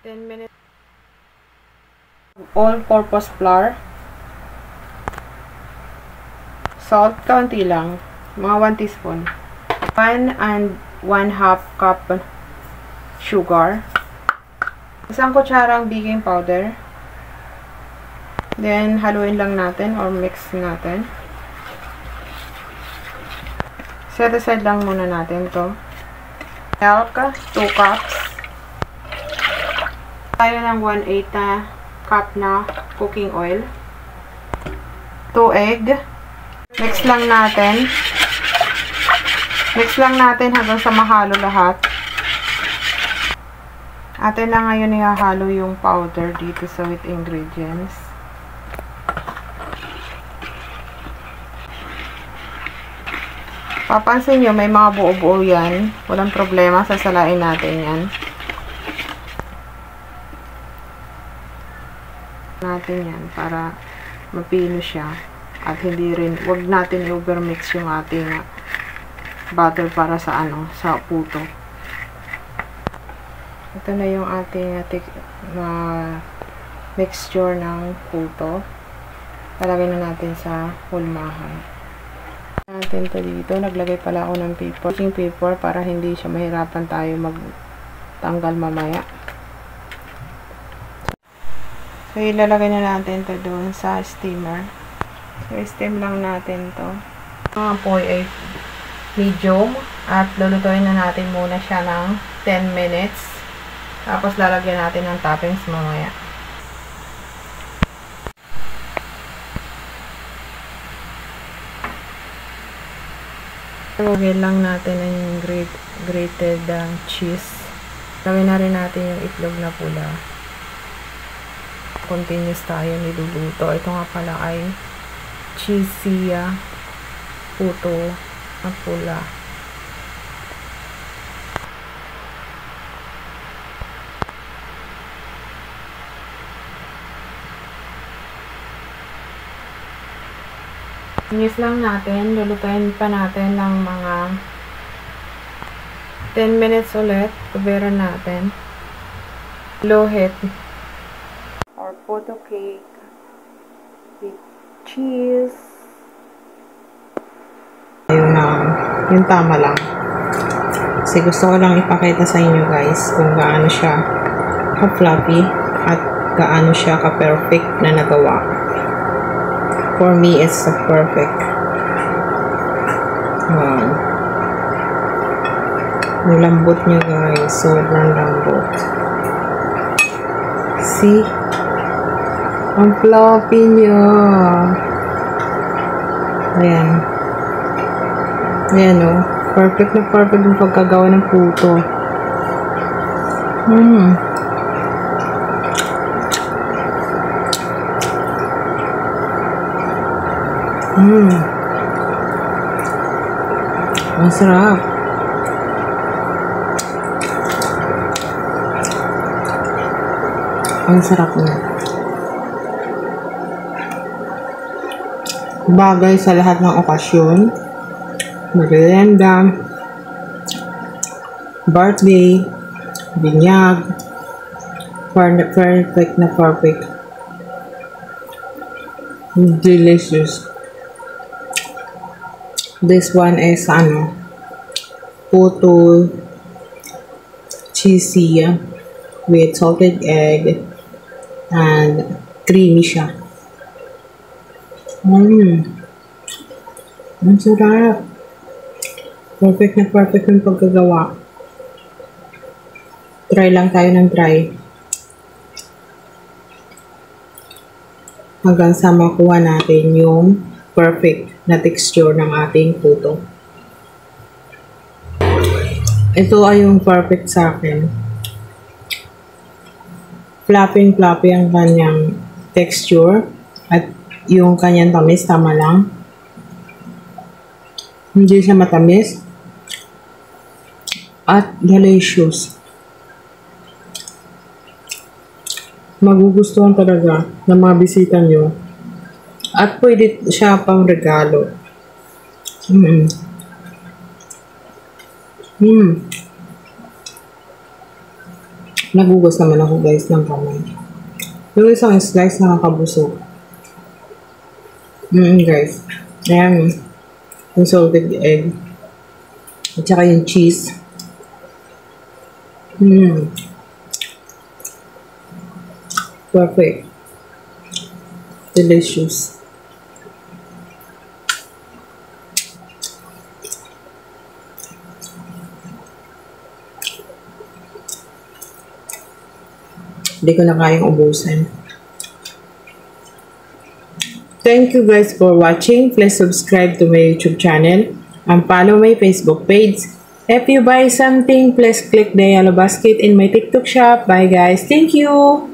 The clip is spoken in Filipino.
10 minutes. All-purpose flour. Salt, kaunti lang. Mga 1 teaspoon. 1 and 1/2 cup sugar. Isang kutsarang baking powder. Then, haluin lang natin or mix natin. Set aside lang muna natin to. Milk, 2 cups. Tayo ng 1/8 cup na cooking oil. 2 egg. Mix lang natin. Mix lang natin hanggang sa mahalo lahat. Atin na ngayon ihahalo yung powder dito sa with ingredients. Papansin nyo, may mga buo-buo yan. Walang problema, sasalain natin yan. Para mapino siya. At hindi rin, wag natin i-overmix yung ating butter para sa sa puto. Ito na yung ating mixture ng puto. Palagay na natin sa hulmahan. Natin to dito. Naglagay pala ako ng baking paper para hindi siya mahirapan tayo magtanggal mamaya. So, ilalagay na natin to doon sa steamer. So, steam lang natin to. Ang apoy ay medium. At lulutuin na natin muna siya ng 10 minutes. Tapos, lalagyan natin ng toppings mamaya. Lagyan lang natin yung grated cheese. Lagyan na rin natin yung itlog na pula. Continuous tayo niluluto. Ito nga pala ay cheesy puto na pula. Inis lang natin. Lulutuin pa natin ng mga 10 minutes ulit. Kuberan natin. Low heat. Or photo cake with cheese. Yung tama lang. Kasi gusto ko lang ipakita sa inyo guys kung gaano siya ka-fluffy at gaano siya ka-perfect na nagawa. For me, it's perfect. Wow. Yung lambot niya guys. Sobrang lambot. See? Ang fluffy niya. Ayan. Ayan o. Perfect na perfect yung pagkagawa ng puto. Ang sarap. Ang sarap niya. Bagay sa lahat ng okasyon. Merienda, birthday, binyag, perfect na perfect. Delicious. This one is puto cheesy with salted egg and creamy siya. Ang sarap. Perfect na perfect yung pagkagawa. Try lang tayo ng try. Hanggang sa makuha natin yung perfect na texture ng ating puto. Ito ay yung perfect sa akin. Fluffy ang kanyang texture at yung kanyang tamis tama lang. Hindi siya matamis at delicious. Magugustuhan talaga ng mga bisita nyo. At pwede siya pang regalo. Nagugas naman ako guys ng kamay. Yung isang slice nakakabusog. Guys. Ayan. Yung salted egg. At saka yung cheese. Perfect. Delicious. Hindi ko na kayang ubusin. Thank you guys for watching. Please subscribe to my YouTube channel and follow my Facebook page. If you buy something, please click the yellow basket in my TikTok shop. Bye guys. Thank you.